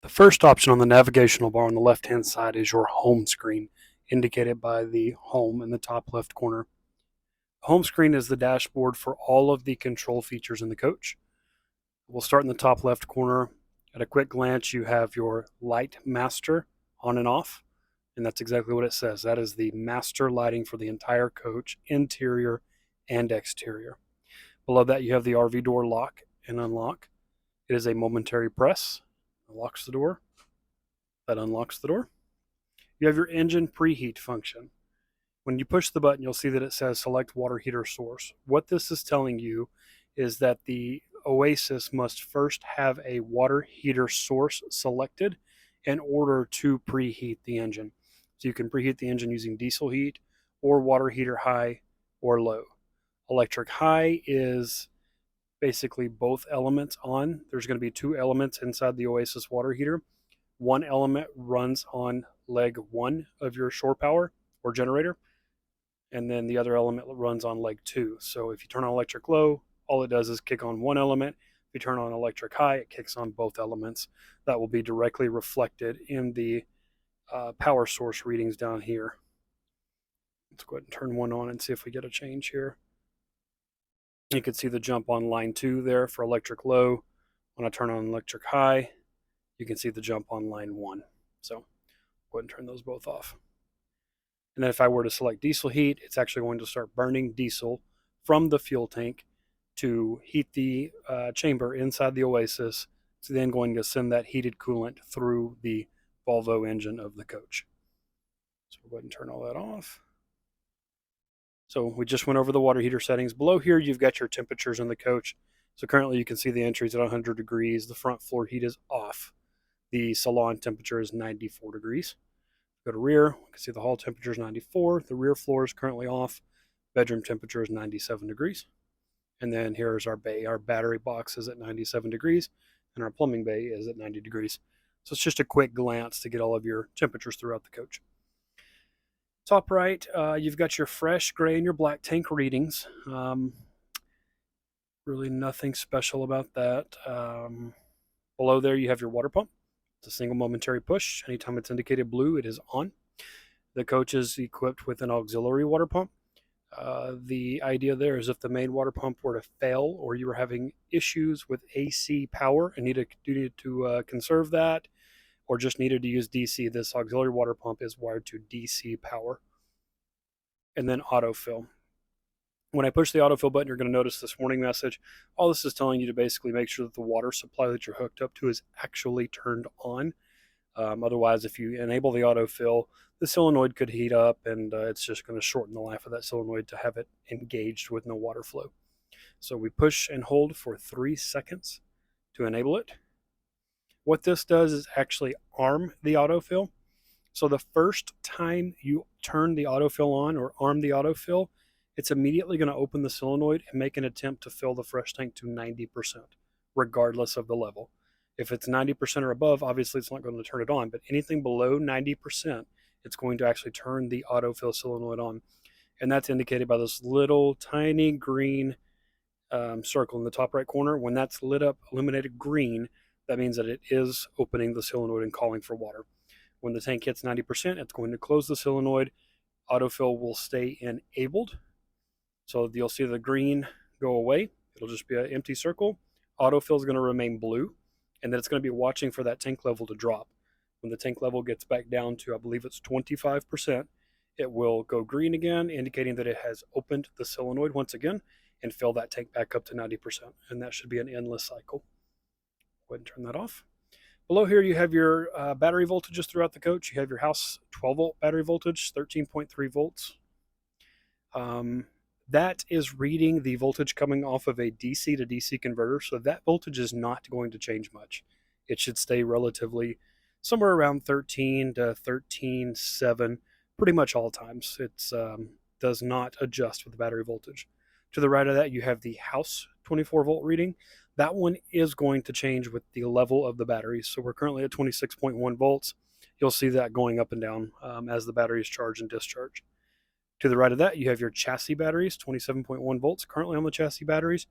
The first option on the navigational bar on the left-hand side is your home screen, indicated by the home in the top left corner. Home screen is the dashboard for all of the control features in the coach. We'll start in the top left corner. At a quick glance, you have your light master on and off, and that's exactly what it says. That is the master lighting for the entire coach, interior and exterior. Below that, you have the RV door lock and unlock. It is a momentary press. It locks the door. That unlocks the door. You have your engine preheat function. When you push the button, you'll see that it says select water heater source. What this is telling you is that the Oasis must first have a water heater source selected in order to preheat the engine. So you can preheat the engine using diesel heat or water heater high or low. Electric high is basically both elements on. There's going to be two elements inside the Oasis water heater. One element runs on leg 1 of your shore power or generator, and then the other element runs on leg 2. So if you turn on electric low, all it does is kick on one element. If you turn on electric high, it kicks on both elements. That will be directly reflected in the power source readings down here. Let's go ahead and turn one on and see if we get a change here. You can see the jump on line 2 there for electric low. When I turn on electric high, you can see the jump on line 1. So go ahead and turn those both off. And then if I were to select diesel heat, it's actually going to start burning diesel from the fuel tank to heat the chamber inside the Oasis. It's then going to send that heated coolant through the Volvo engine of the coach. So we'll go ahead and turn all that off. So we just went over the water heater settings. Below here, you've got your temperatures in the coach. So currently you can see the entries at 100 degrees. The front floor heat is off. The salon temperature is 94 degrees. Go to rear, we can see the hall temperature is 94. The rear floor is currently off. Bedroom temperature is 97 degrees. And then here's our bay. Our battery box is at 97 degrees, and our plumbing bay is at 90 degrees. So it's just a quick glance to get all of your temperatures throughout the coach. Top right, you've got your fresh gray and your black tank readings. Really nothing special about that. Below there, you have your water pump. It's a single momentary push. Anytime it's indicated blue, it is on. The coach is equipped with an auxiliary water pump. The idea there is if the main water pump were to fail or you were having issues with AC power and needed to conserve that, or just needed to use DC, this auxiliary water pump is wired to DC power. And then autofill. When I push the autofill button, you're going to notice this warning message. All this is telling you to basically make sure that the water supply that you're hooked up to is actually turned on. Otherwise, if you enable the autofill, the solenoid could heat up, and it's just going to shorten the life of that solenoid to have it engaged with no water flow. So we push and hold for 3 seconds to enable it. What this does is actually arm the autofill. So the first time you turn the autofill on or arm the autofill, it's immediately going to open the solenoid and make an attempt to fill the fresh tank to 90%, regardless of the level. If it's 90% or above, obviously it's not going to turn it on, but anything below 90%, it's going to actually turn the autofill solenoid on. And that's indicated by this little tiny green circle in the top right corner. When that's lit up, illuminated green, that means that it is opening the solenoid and calling for water. When the tank hits 90%, it's going to close the solenoid. Autofill will stay enabled. So you'll see the green go away. It'll just be an empty circle. Autofill is going to remain blue, and then it's going to be watching for that tank level to drop. When the tank level gets back down to, I believe it's 25%, it will go green again, indicating that it has opened the solenoid once again and fill that tank back up to 90%. And that should be an endless cycle. Go ahead and turn that off. Below here, you have your battery voltages throughout the coach. You have your house 12-volt battery voltage, 13.3 volts. That is reading the voltage coming off of a DC to DC converter, so that voltage is not going to change much. It should stay relatively somewhere around 13 to 13.7 pretty much all times. It does not adjust with the battery voltage. To the right of that, you have the house 24-volt reading. That one is going to change with the level of the batteries. So we're currently at 26.1 volts. You'll see that going up and down as the batteries charge and discharge. To the right of that, you have your chassis batteries, 27.1 volts currently on the chassis batteries.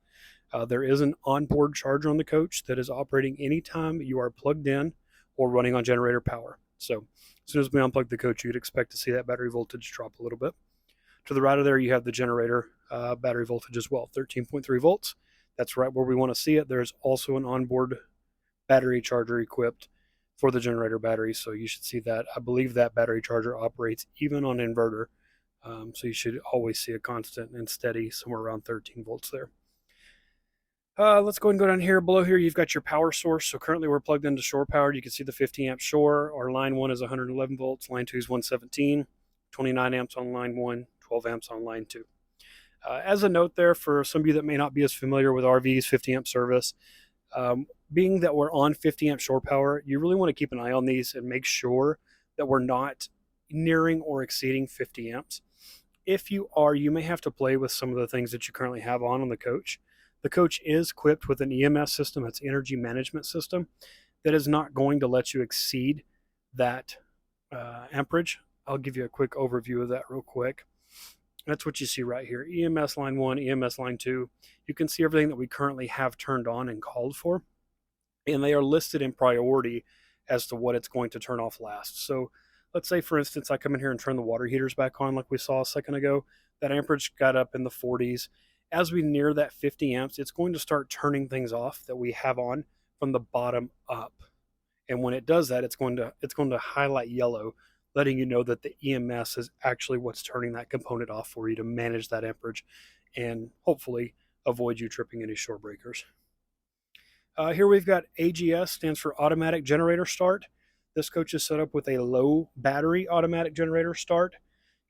There is an onboard charger on the coach that is operating anytime you are plugged in or running on generator power. So as soon as we unplug the coach, you'd expect to see that battery voltage drop a little bit. To the right of there, you have the generator battery voltage as well, 13.3 volts. That's right where we want to see it. There's also an onboard battery charger equipped for the generator battery, so you should see that. I believe that battery charger operates even on inverter, so you should always see a constant and steady somewhere around 13 volts there. Let's go ahead and go down here. Below here, you've got your power source. So currently we're plugged into shore power. You can see the 50 amp shore. Our line 1 is 111 volts. Line 2 is 117. 29 amps on line 1, 12 amps on line 2. As a note there, for some of you that may not be as familiar with RV's 50 amp service, being that we're on 50 amp shore power, you really want to keep an eye on these and make sure that we're not nearing or exceeding 50 amps. If you are, you may have to play with some of the things that you currently have on the coach. The coach is equipped with an EMS system, that's energy management system, that is not going to let you exceed that amperage. I'll give you a quick overview of that real quick. That's what you see right here. EMS line 1, EMS line 2. You can see everything that we currently have turned on and called for, and they are listed in priority as to what it's going to turn off last. So let's say, for instance, I come in here and turn the water heaters back on like we saw a second ago. That amperage got up in the 40s. As we near that 50 amps, it's going to start turning things off that we have on from the bottom up. And when it does that, it's going to highlight yellow, letting you know that the EMS is actually what's turning that component off for you to manage that amperage and hopefully avoid you tripping any shore breakers. Here we've got AGS, stands for automatic generator start. This coach is set up with a low battery automatic generator start.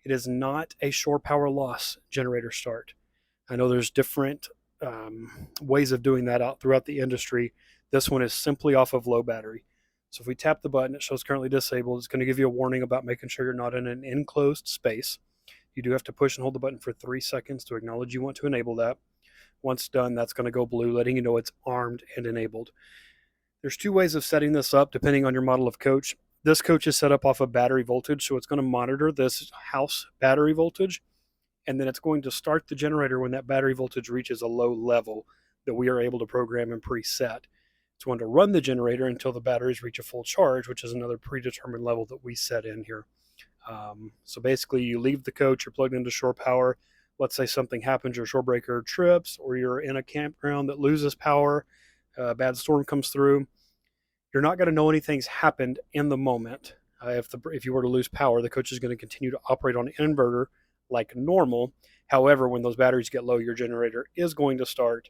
It is not a shore power loss generator start. I know there's different ways of doing that out throughout the industry. This one is simply off of low battery. So if we tap the button, it shows currently disabled. It's going to give you a warning about making sure you're not in an enclosed space. You do have to push and hold the button for 3 seconds to acknowledge you want to enable that. Once done, that's going to go blue, letting you know it's armed and enabled. There's 2 ways of setting this up depending on your model of coach. This coach is set up off of battery voltage, so it's going to monitor this house battery voltage, and then it's going to start the generator when that battery voltage reaches a low level that we are able to program and preset. It's going to run the generator until the batteries reach a full charge, which is another predetermined level that we set in here. So basically, you leave the coach, you're plugged into shore power. Let's say something happens, your shore breaker trips, or you're in a campground that loses power, a bad storm comes through. You're not going to know anything's happened in the moment. If you were to lose power, the coach is going to continue to operate on an inverter like normal. However, when those batteries get low, your generator is going to start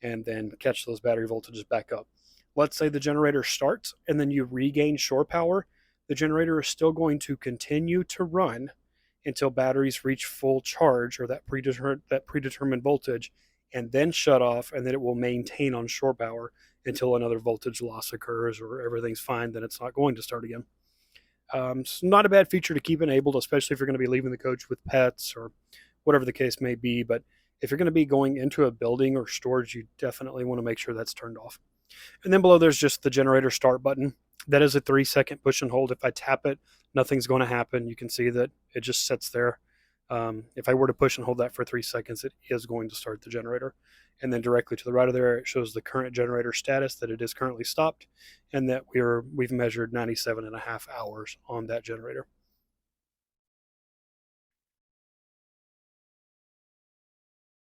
and then catch those battery voltages back up. Let's say the generator starts and then you regain shore power. The generator is still going to continue to run until batteries reach full charge, or that predetermined voltage, and then shut off, and then it will maintain on shore power until another voltage loss occurs or everything's fine. Then it's not going to start again. It's not a bad feature to keep enabled, especially if you're going to be leaving the coach with pets or whatever the case may be. But if you're going to be going into a building or storage, you definitely want to make sure that's turned off. And then below there's just the generator start button. That is a 3-second push and hold. If I tap it, nothing's going to happen. You can see that it just sits there. If I were to push and hold that for 3 seconds, it is going to start the generator. And then directly to the right of there, it shows the current generator status, that it is currently stopped, and that we've measured 97.5 hours on that generator.